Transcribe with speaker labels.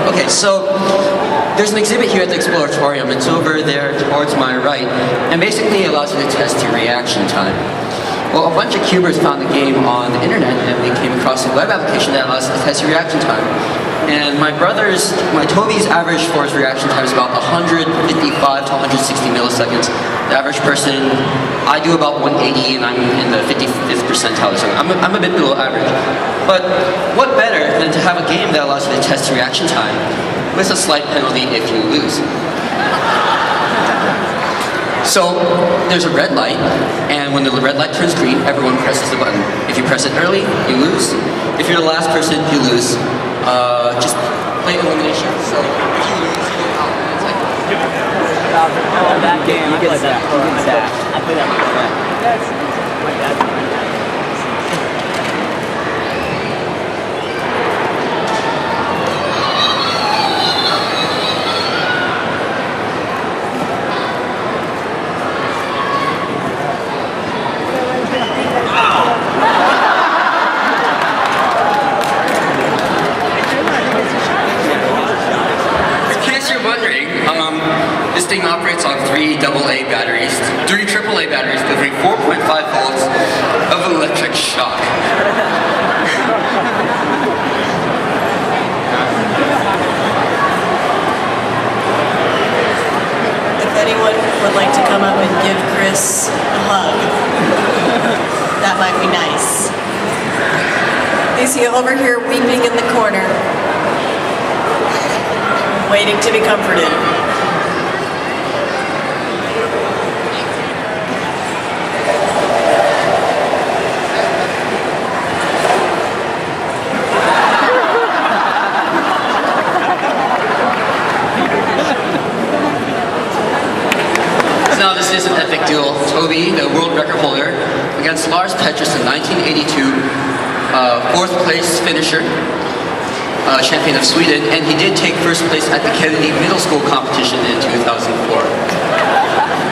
Speaker 1: Okay, so there's an exhibit here at the Exploratorium. It's over there towards my right, and basically it allows you to test your reaction time. Well, a bunch of cubers found the game on the internet, and we came across a web application that allows us to test your reaction time. And my Toby's average for his reaction time is about 155 to 160 milliseconds. The average person, I do about 180, and I'm in the 55th percentile, so I'm a bit below average. But what better than to have a game that allows you to test your reaction time with a slight penalty if you lose? So there's a red light, and when the red light turns green, everyone presses the button. If you press it early, you lose. If you're the last person, you lose. Just play elimination. So if you lose, you go out. It's like
Speaker 2: that game. I played that. I played that before. Yes. My dad.
Speaker 1: This thing operates on 3 AA batteries, 3 AAA batteries, delivering 4.5 volts of electric shock.
Speaker 3: If anyone would like to come up and give Chris a hug, that might be nice. You see over here weeping in the corner, waiting to be comforted.
Speaker 1: Now this is an epic duel. Toby, the world record holder, against Lars Petrus, the 1982 fourth place finisher, champion of Sweden, and he did take first place at the Kennedy Middle School competition in 2004.